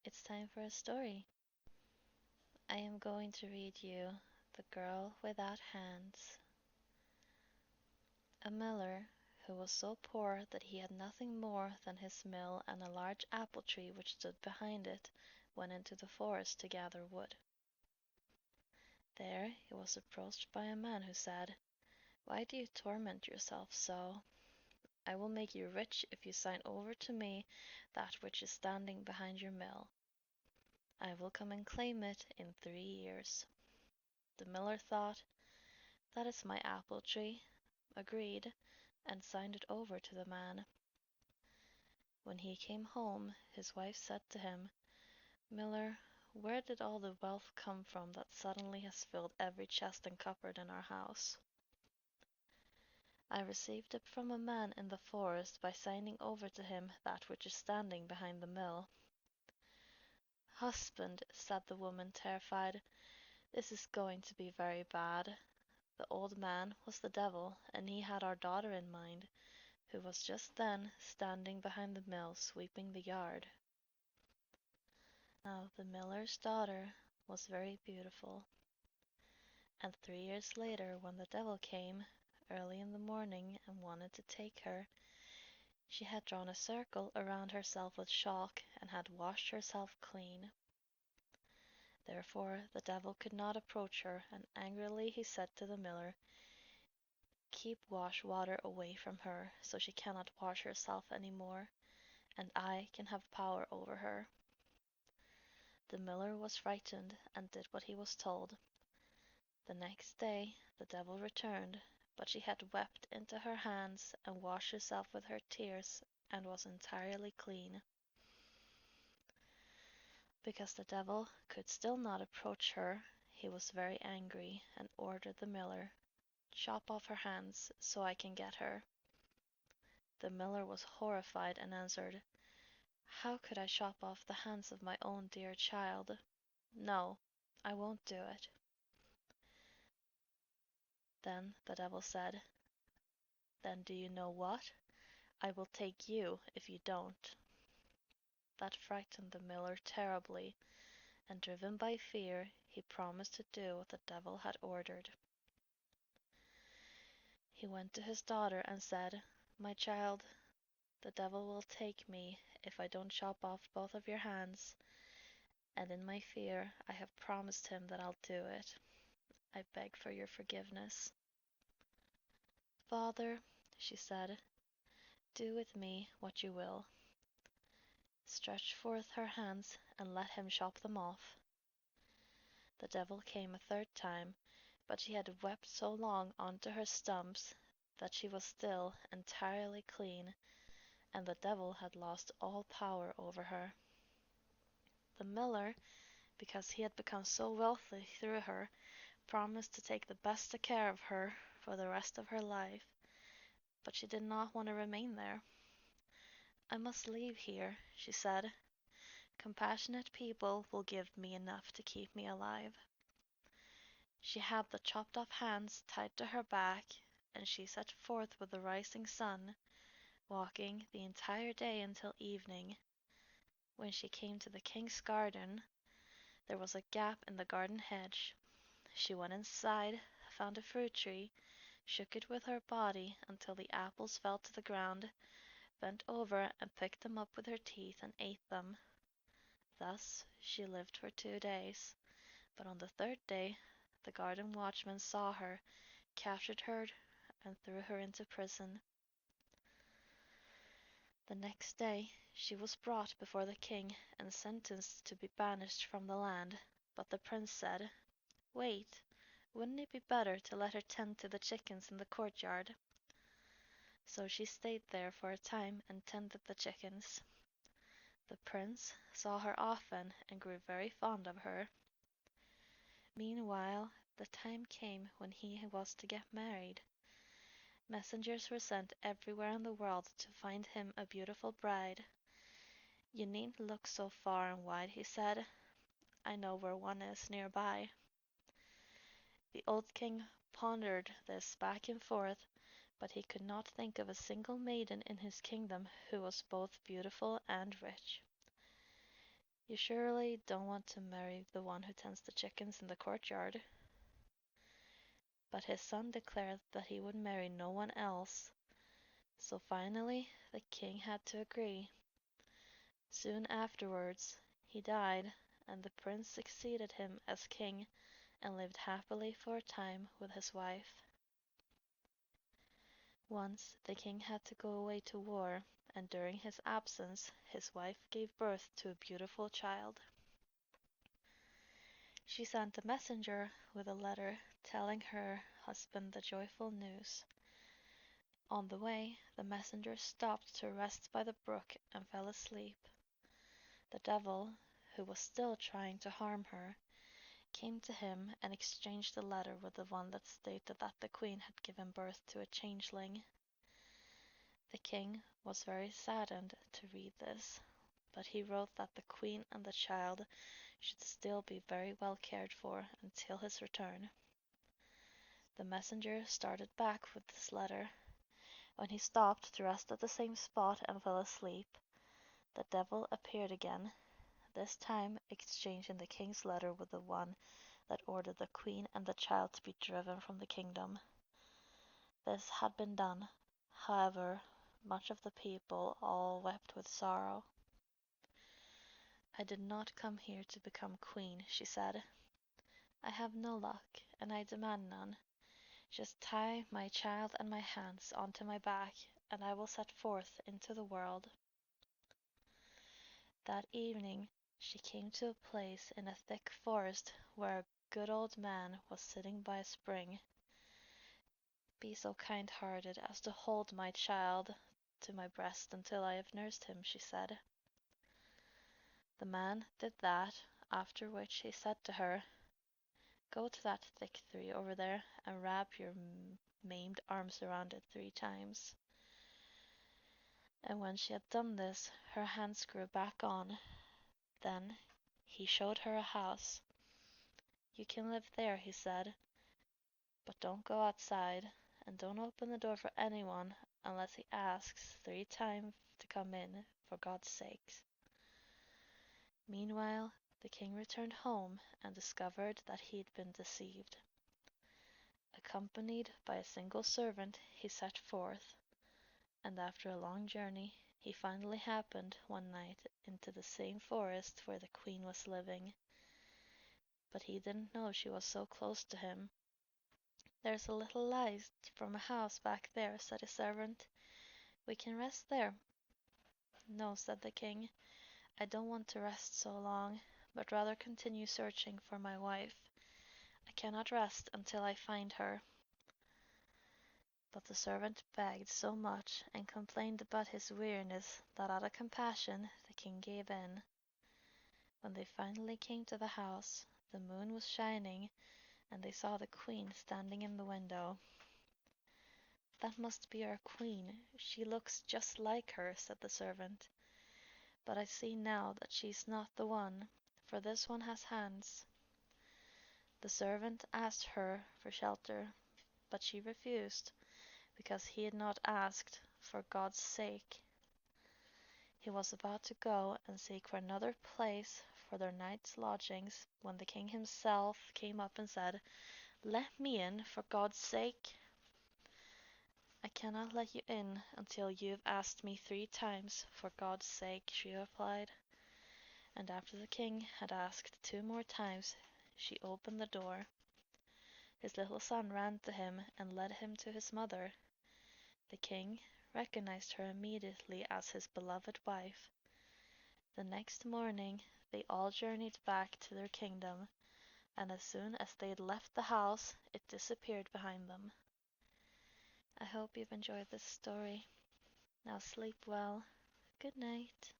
It's time for a story. I am going to read you The Girl Without Hands. A miller, who was so poor that he had nothing more than his mill and a large apple tree which stood behind it, went into the forest to gather wood. There he was approached by a man who said, "Why do you torment yourself so? I will make you rich if you sign over to me that which is standing behind your mill. I will come and claim it in 3 years." The miller thought, "That is my apple tree," agreed, and signed it over to the man. When he came home, his wife said to him, "Miller, where did all the wealth come from that suddenly has filled every chest and cupboard in our house?" "I received it from a man in the forest by signing over to him that which is standing behind the mill." "Husband," said the woman, terrified, "this is going to be very bad. The old man was the devil, and he had our daughter in mind, who was just then standing behind the mill sweeping the yard." Now the miller's daughter was very beautiful, and 3 years later, when the devil came early in the morning and wanted to take her, she had drawn a circle around herself with chalk and had washed herself clean. Therefore the devil could not approach her, and angrily he said to the miller, "Keep wash water away from her, so she cannot wash herself any more, and I can have power over her." The miller was frightened and did what he was told. The next day the devil returned, but she had wept into her hands and washed herself with her tears and was entirely clean. Because the devil could still not approach her, he was very angry and ordered the miller, "Chop off her hands so I can get her." The miller was horrified and answered, "How could I chop off the hands of my own dear child? No, I won't do it." Then the devil said, "Then do you know what? I will take you if you don't." That frightened the miller terribly, and driven by fear, he promised to do what the devil had ordered. He went to his daughter and said, "My child, the devil will take me if I don't chop off both of your hands, and in my fear I have promised him that I'll do it. I beg for your forgiveness." "Father," she said, "do with me what you will." Stretch forth her hands and let him chop them off." The devil came a third time, but she had wept so long onto her stumps that she was still entirely clean, and the devil had lost all power over her. The miller, because he had become so wealthy through her, promised to take the best of care of her for the rest of her life, but she did not want to remain there. "I must leave here," she said. "Compassionate people will give me enough to keep me alive." She had the chopped off hands tied to her back, and she set forth with the rising sun, walking the entire day until evening. When she came to the king's garden, there was a gap in the garden hedge. She went inside, found a fruit tree, shook it with her body until the apples fell to the ground, bent over and picked them up with her teeth and ate them. Thus she lived for 2 days, but on the third day the garden watchman saw her, captured her, and threw her into prison. The next day she was brought before the king and sentenced to be banished from the land, but the prince said, "Wait, wouldn't it be better to let her tend to the chickens in the courtyard?" So she stayed there for a time and tended the chickens. The prince saw her often and grew very fond of her. Meanwhile, the time came when he was to get married. Messengers were sent everywhere in the world to find him a beautiful bride. "You needn't look so far and wide," he said. "I know where one is nearby." The old king pondered this back and forth, but he could not think of a single maiden in his kingdom who was both beautiful and rich. You surely don't want to marry the one who tends the chickens in the courtyard. But his son declared that he would marry no one else, so finally the king had to agree. Soon afterwards, he died, and the prince succeeded him as king and lived happily for a time with his wife. Once the king had to go away to war, and during his absence, his wife gave birth to a beautiful child. She sent a messenger with a letter telling her husband the joyful news. On the way, the messenger stopped to rest by the brook and fell asleep. The devil, who was still trying to harm her, came to him and exchanged a letter with the one that stated that the queen had given birth to a changeling. The king was very saddened to read this, but he wrote that the queen and the child should still be very well cared for until his return. The messenger started back with this letter. When he stopped to rest at the same spot and fell asleep, the devil appeared again, this time exchanging the king's letter with the one that ordered the queen and the child to be driven from the kingdom. This had been done. However, much of the people all wept with sorrow. I did not come here to become queen, she said. I have no luck, and I demand none. Just tie my child and my hands onto my back, and I will set forth into the world. That evening she came to a place in a thick forest where a good old man was sitting by a spring. Be so kind-hearted as to hold my child to my breast until I have nursed him, she said. The man did that, after which he said to her, Go to that thick tree over there and wrap your maimed arms around it 3 times. And when she had done this, her hands grew back on. Then he showed her a house. You can live there, he said, but don't go outside, and don't open the door for anyone unless he asks 3 times to come in, for God's sake. Meanwhile, the king returned home and discovered that he had been deceived. Accompanied by a single servant, he set forth, and after a long journey, he finally happened one night into the same forest where the queen was living. But he didn't know she was so close to him. There's a little light from a house back there, said his servant. We can rest there. No, said the king. I don't want to rest so long, but rather continue searching for my wife. I cannot rest until I find her. But the servant begged so much and complained about his weariness that out of compassion the king gave in. When they finally came to the house, the moon was shining, and they saw the queen standing in the window. That must be our queen. She looks just like her, said the servant. But I see now that she's not the one, for this one has hands. The servant asked her for shelter, but she refused, because he had not asked for God's sake. He was about to go and seek for another place for their night's lodgings when the king himself came up and said, Let me in, for God's sake. I cannot let you in until you have asked me 3 times, for God's sake, she replied. And after the king had asked 2 more times, she opened the door. His little son ran to him and led him to his mother. The king recognized her immediately as his beloved wife. The next morning they all journeyed back to their kingdom, and as soon as they had left the house, it disappeared behind them. I hope you've enjoyed this story. Now sleep well. Good night.